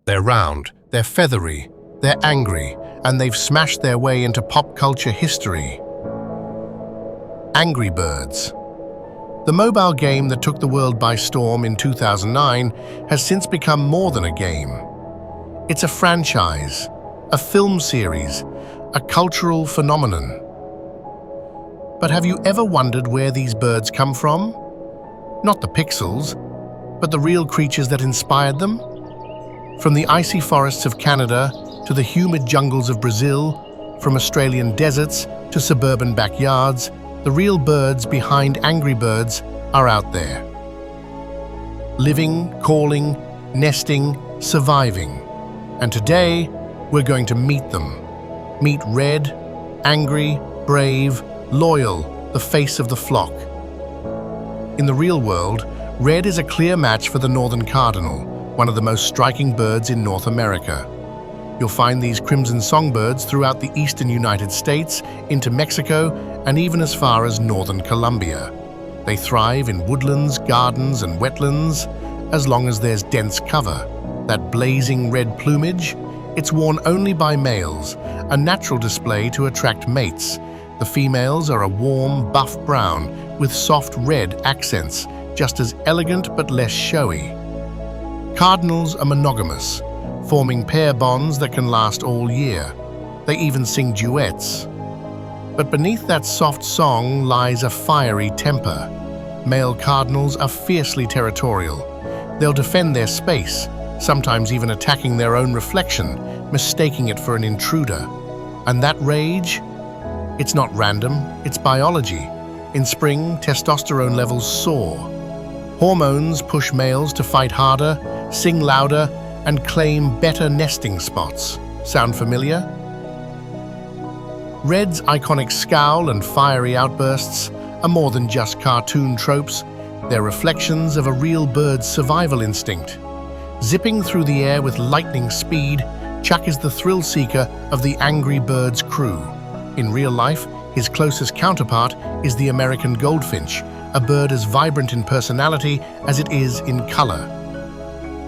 They're round, they're feathery, they're angry, and they've smashed their way into pop culture history. Angry Birds. The mobile game that took the world by storm in 2009 has since become more than a game. It's a franchise, a film series, a cultural phenomenon. But have you ever wondered where these birds come from? Not the pixels, but the real creatures that inspired them? From the icy forests of Canada to the humid jungles of Brazil, from Australian deserts to suburban backyards, the real birds behind Angry Birds are out there. Living, calling, nesting, surviving. And today, we're going to meet them. Meet Red, angry, brave, loyal, the face of the flock. In the real world, Red is a clear match for the Northern Cardinal, one of the most striking birds in North America. You'll find these crimson songbirds throughout the eastern United States, into Mexico, and even as far as northern Colombia. They thrive in woodlands, gardens, and wetlands, as long as there's dense cover. That blazing red plumage, it's worn only by males, a natural display to attract mates. The females are a warm, buff brown with soft red accents, just as elegant but less showy. Cardinals are monogamous, forming pair bonds that can last all year. They even sing duets. But beneath that soft song lies a fiery temper. Male cardinals are fiercely territorial. They'll defend their space, sometimes even attacking their own reflection, mistaking it for an intruder. And that rage? It's not random, it's biology. In spring, testosterone levels soar. Hormones push males to fight harder, sing louder, and claim better nesting spots. Sound familiar? Red's iconic scowl and fiery outbursts are more than just cartoon tropes. They're reflections of a real bird's survival instinct. Zipping through the air with lightning speed, Chuck is the thrill seeker of the Angry Birds crew. In real life, his closest counterpart is the American Goldfinch, a bird as vibrant in personality as it is in color.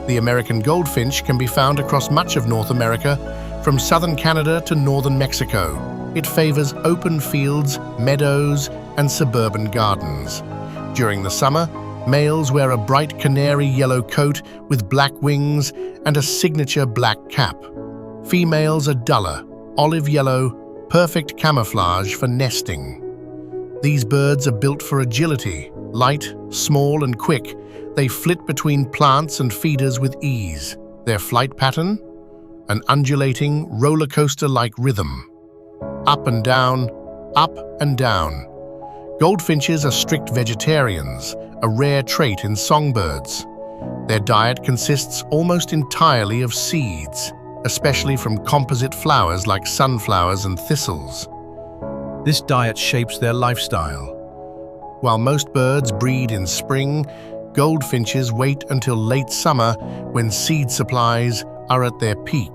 The American Goldfinch can be found across much of North America, from southern Canada to northern Mexico. It favors open fields, meadows, and suburban gardens. During the summer, males wear a bright canary yellow coat with black wings and a signature black cap. Females are duller, olive yellow, perfect camouflage for nesting. These birds are built for agility, light, small, and quick. They flit between plants and feeders with ease. Their flight pattern? An undulating, roller coaster-like rhythm. Up and down, up and down. Goldfinches are strict vegetarians, a rare trait in songbirds. Their diet consists almost entirely of seeds, especially from composite flowers like sunflowers and thistles. This diet shapes their lifestyle. While most birds breed in spring, goldfinches wait until late summer when seed supplies are at their peak.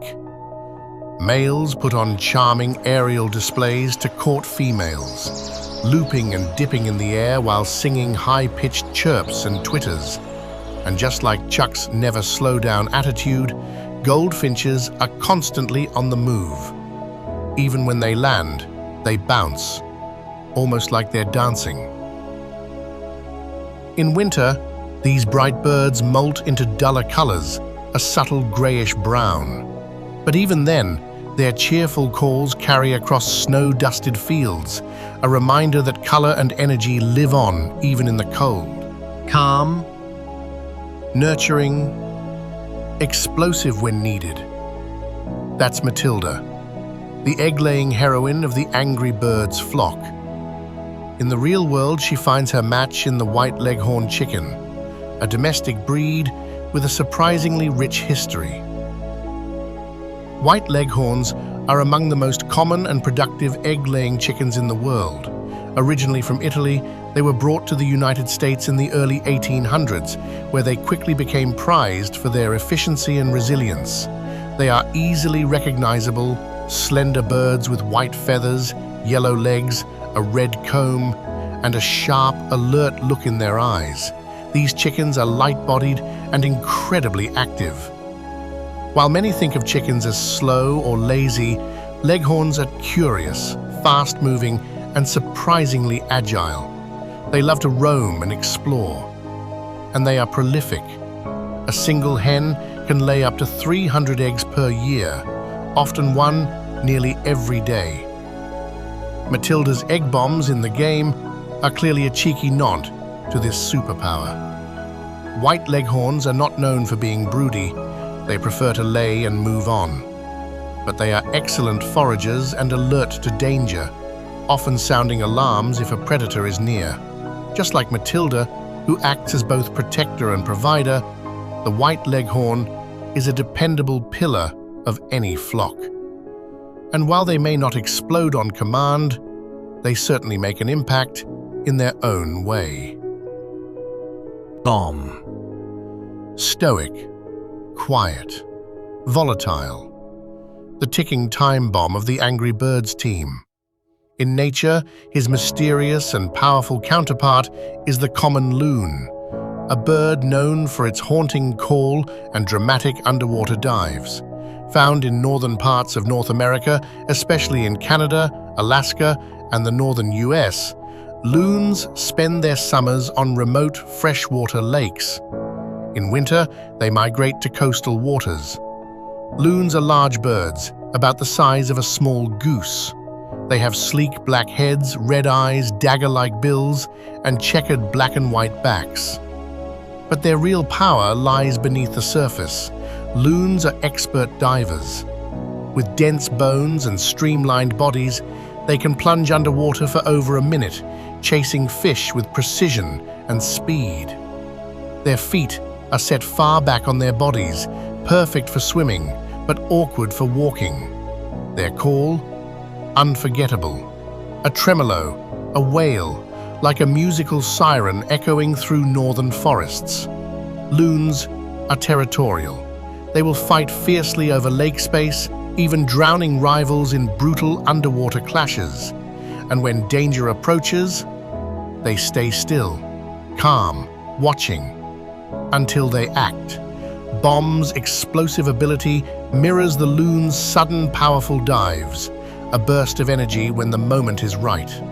Males put on charming aerial displays to court females, looping and dipping in the air while singing high-pitched chirps and twitters. And just like Chuck's never-slow-down attitude, goldfinches are constantly on the move. Even when they land, they bounce, almost like they're dancing. In winter, these bright birds molt into duller colors, a subtle grayish-brown. But even then, their cheerful calls carry across snow-dusted fields, a reminder that color and energy live on even in the cold. Calm, nurturing, explosive when needed. That's Matilda, the egg-laying heroine of the Angry Birds flock. In the real world, she finds her match in the white leghorn chicken, a domestic breed with a surprisingly rich history. White leghorns are among the most common and productive egg-laying chickens in the world. Originally from Italy, they were brought to the United States in the early 1800s, where they quickly became prized for their efficiency and resilience. They are easily recognizable, slender birds with white feathers, yellow legs, a red comb, and a sharp, alert look in their eyes. These chickens are light-bodied and incredibly active. While many think of chickens as slow or lazy, leghorns are curious, fast-moving, and surprisingly agile. They love to roam and explore, and they are prolific. A single hen can lay up to 300 eggs per year, often one nearly every day. Matilda's egg bombs in the game are clearly a cheeky nod to this superpower. White leghorns are not known for being broody. They prefer to lay and move on. But they are excellent foragers and alert to danger, often sounding alarms if a predator is near. Just like Matilda, who acts as both protector and provider, the white leghorn is a dependable pillar of any flock. And while they may not explode on command, they certainly make an impact in their own way. Bomb. Stoic, quiet, volatile. The ticking time bomb of the Angry Birds team. In nature, his mysterious and powerful counterpart is the Common Loon, a bird known for its haunting call and dramatic underwater dives. Found in northern parts of North America, especially in Canada, Alaska, and the northern US, loons spend their summers on remote freshwater lakes. In winter, they migrate to coastal waters. Loons are large birds, about the size of a small goose. They have sleek black heads, red eyes, dagger-like bills, and checkered black and white backs. But their real power lies beneath the surface. Loons are expert divers. With dense bones and streamlined bodies, they can plunge underwater for over a minute, chasing fish with precision and speed. Their feet are set far back on their bodies, perfect for swimming, but awkward for walking. Their call? Unforgettable. A tremolo, a wail, like a musical siren echoing through northern forests. Loons are territorial. They will fight fiercely over lake space, even drowning rivals in brutal underwater clashes. And when danger approaches, they stay still, calm, watching, until they act. Bomb's explosive ability mirrors the loon's sudden, powerful dives, a burst of energy when the moment is right.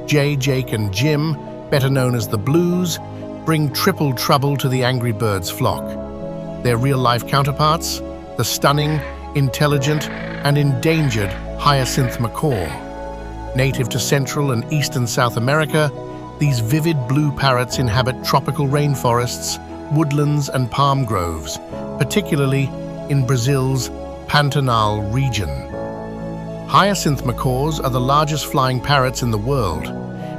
Jay, Jake, and Jim, better known as the Blues, bring triple trouble to the Angry Birds flock. Their real-life counterparts, the stunning, intelligent, and endangered hyacinth macaw. Native to Central and Eastern South America, these vivid blue parrots inhabit tropical rainforests, woodlands, and palm groves, particularly in Brazil's Pantanal region. Hyacinth macaws are the largest flying parrots in the world.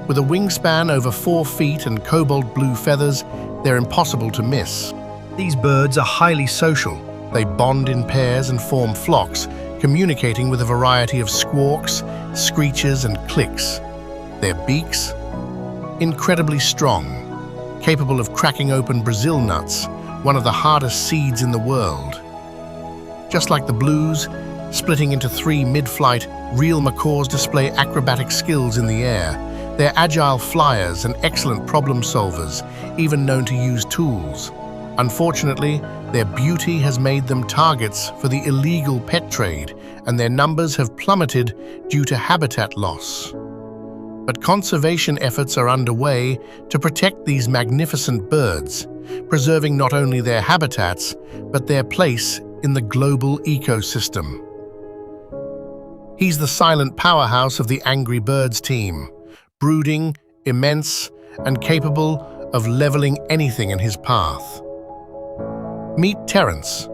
With a wingspan over 4 feet and cobalt blue feathers, they're impossible to miss. These birds are highly social. They bond in pairs and form flocks, communicating with a variety of squawks, screeches, and clicks. Their beaks? Incredibly strong, capable of cracking open Brazil nuts, one of the hardest seeds in the world. Just like the Blues, splitting into 3 mid-flight, real macaws display acrobatic skills in the air. They're agile flyers and excellent problem solvers, even known to use tools. Unfortunately, their beauty has made them targets for the illegal pet trade, and their numbers have plummeted due to habitat loss. But conservation efforts are underway to protect these magnificent birds, preserving not only their habitats, but their place in the global ecosystem. He's the silent powerhouse of the Angry Birds team, brooding, immense, and capable of leveling anything in his path. Meet Terence.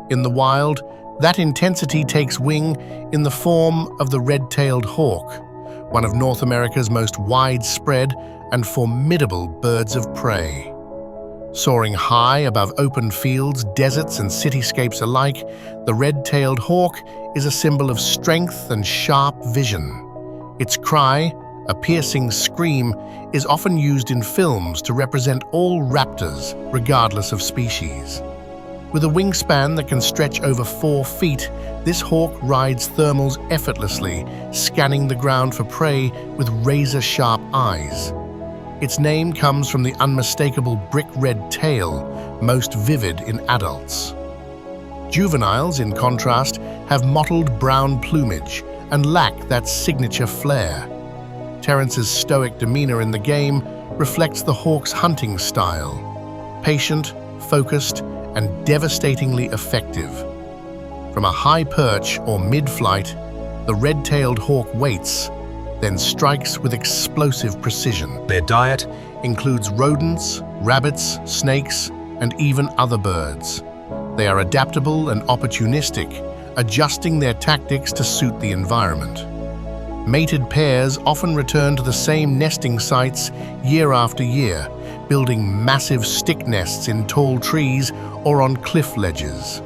In the wild, that intensity takes wing in the form of the red-tailed hawk, one of North America's most widespread and formidable birds of prey. Soaring high above open fields, deserts, and cityscapes alike, the red-tailed hawk is a symbol of strength and sharp vision. Its cry, a piercing scream, is often used in films to represent all raptors, regardless of species. With a wingspan that can stretch over 4 feet, this hawk rides thermals effortlessly, scanning the ground for prey with razor-sharp eyes. Its name comes from the unmistakable brick-red tail, most vivid in adults. Juveniles, in contrast, have mottled brown plumage and lack that signature flair. Terence's stoic demeanor in the game reflects the hawk's hunting style: patient, focused, and devastatingly effective. From a high perch or mid-flight, the red-tailed hawk waits, then strikes with explosive precision. Their diet Includes rodents, rabbits, snakes, and even other birds. They are adaptable and opportunistic, adjusting their tactics to suit the environment. Mated pairs often return to the same nesting sites year after year, building massive stick nests in tall trees or on cliff ledges.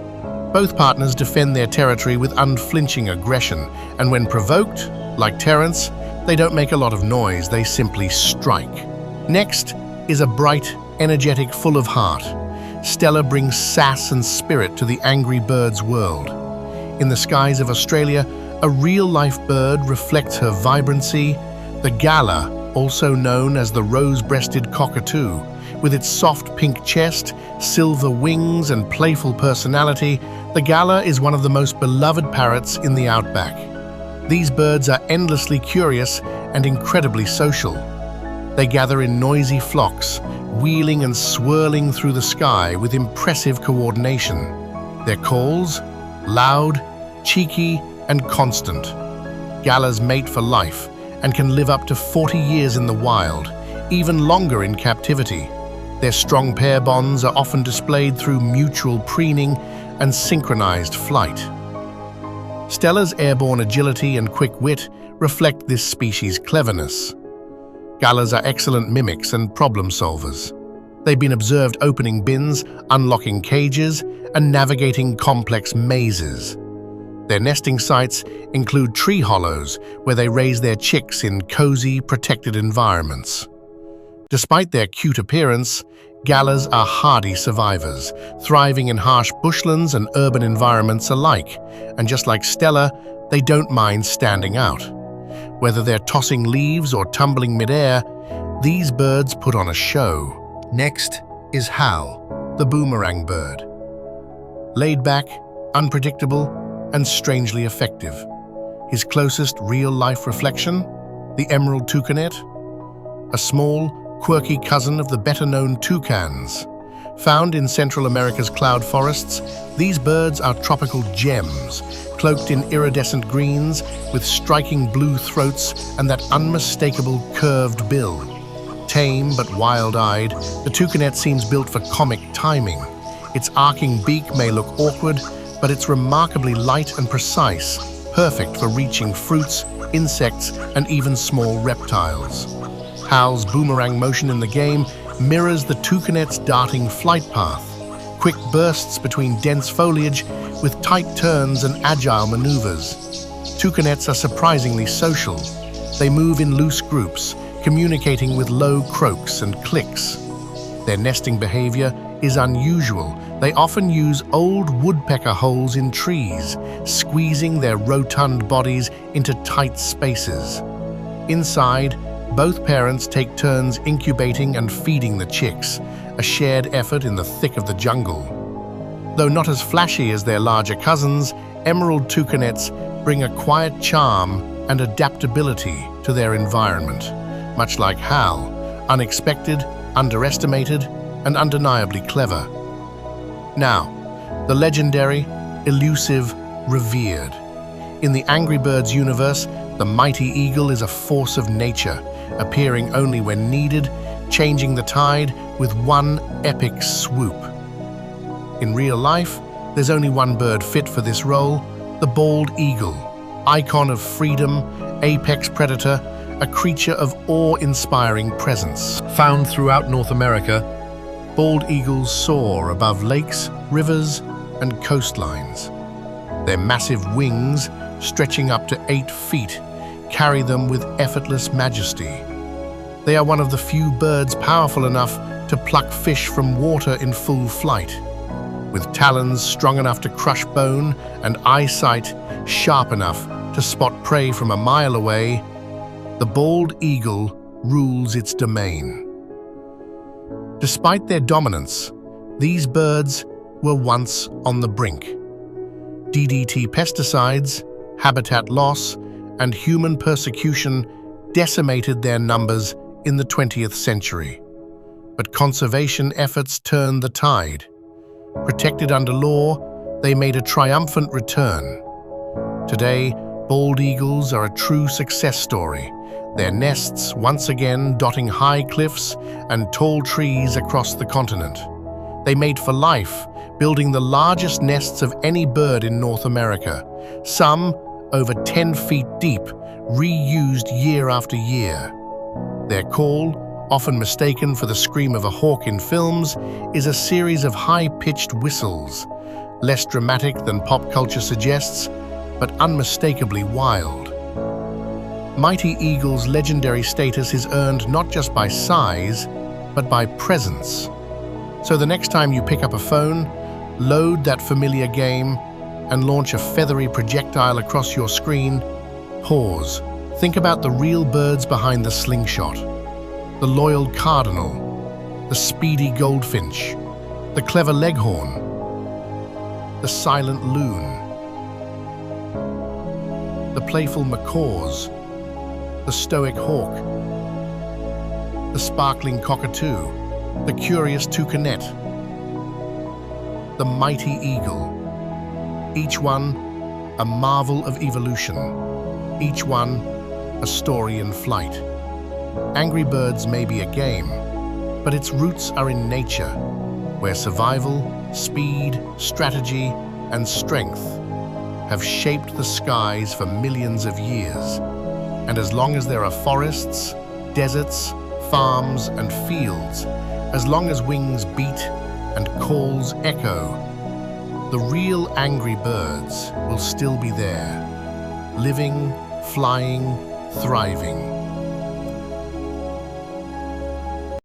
Both partners defend their territory with unflinching aggression, and when provoked, like Terence, they don't make a lot of noise, they simply strike. Next is a bright, energetic, full of heart. Stella brings sass and spirit to the angry bird's world. In the skies of Australia, a real-life bird reflects her vibrancy. The Galah, also known as the rose-breasted cockatoo, with its soft pink chest, silver wings, and playful personality, the Galah is one of the most beloved parrots in the outback. These birds are endlessly curious and incredibly social. They gather in noisy flocks, wheeling and swirling through the sky with impressive coordination. Their calls, loud, cheeky, and constant. Galahs mate for life and can live up to 40 years in the wild, even longer in captivity. Their strong pair bonds are often displayed through mutual preening and synchronized flight. Stella's airborne agility and quick wit reflect this species' cleverness. Galahs are excellent mimics and problem solvers. They've been observed opening bins, unlocking cages, and navigating complex mazes. Their nesting sites include tree hollows, where they raise their chicks in cozy, protected environments. Despite their cute appearance, Galahs are hardy survivors, thriving in harsh bushlands and urban environments alike, and just like Stella, they don't mind standing out. Whether they're tossing leaves or tumbling midair, these birds put on a show. Next is Hal, the boomerang bird. Laid back, unpredictable, and strangely effective. His closest real-life reflection, the Emerald Toucanet, a small, quirky cousin of the better-known toucans. Found in Central America's cloud forests, these birds are tropical gems, cloaked in iridescent greens with striking blue throats and that unmistakable curved bill. Tame but wild-eyed, the toucanet seems built for comic timing. Its arcing beak may look awkward, but it's remarkably light and precise, perfect for reaching fruits, insects, and even small reptiles. Hal's boomerang motion in the game mirrors the toucanet's darting flight path, quick bursts between dense foliage with tight turns and agile maneuvers. Toucanets are surprisingly social. They move in loose groups, communicating with low croaks and clicks. Their nesting behavior is unusual. They often use old woodpecker holes in trees, squeezing their rotund bodies into tight spaces. Inside, both parents take turns incubating and feeding the chicks, a shared effort in the thick of the jungle. Though not as flashy as their larger cousins, Emerald Toucanets bring a quiet charm and adaptability to their environment, much like Hal, unexpected, underestimated, and undeniably clever. Now, the legendary, elusive, revered. In the Angry Birds universe, the mighty eagle is a force of nature, appearing only when needed, changing the tide with one epic swoop. In real life, there's only one bird fit for this role, the bald eagle, icon of freedom, apex predator, a creature of awe-inspiring presence. Found throughout North America, bald eagles soar above lakes, rivers, and coastlines. Their massive wings, stretching up to 8 feet, carry them with effortless majesty. They are one of the few birds powerful enough to pluck fish from water in full flight. With talons strong enough to crush bone and eyesight sharp enough to spot prey from a mile away, the bald eagle rules its domain. Despite their dominance, these birds were once on the brink. DDT pesticides, habitat loss, and human persecution decimated their numbers in the 20th century. But conservation efforts turned the tide. Protected under law, they made a triumphant return. Today, bald eagles are a true success story, their nests once again dotting high cliffs and tall trees across the continent. They mate for life, building the largest nests of any bird in North America, some over 10 feet deep, reused year after year. Their call, often mistaken for the scream of a hawk in films, is a series of high-pitched whistles, less dramatic than pop culture suggests, but unmistakably wild. Mighty eagle's legendary status is earned not just by size, but by presence. So the next time you pick up a phone, load that familiar game, and launch a feathery projectile across your screen, pause. Think about the real birds behind the slingshot. The loyal cardinal, the speedy goldfinch, the clever leghorn, the silent loon, the playful macaws, the stoic hawk, the sparkling cockatoo, the curious toucanet, the mighty eagle. Each one a marvel of evolution, each one a story in flight. Angry Birds may be a game, but its roots are in nature, where survival, speed, strategy, and strength have shaped the skies for millions of years. And as long as there are forests, deserts, farms, and fields, as long as wings beat and calls echo, the real angry birds will still be there, living, flying, thriving.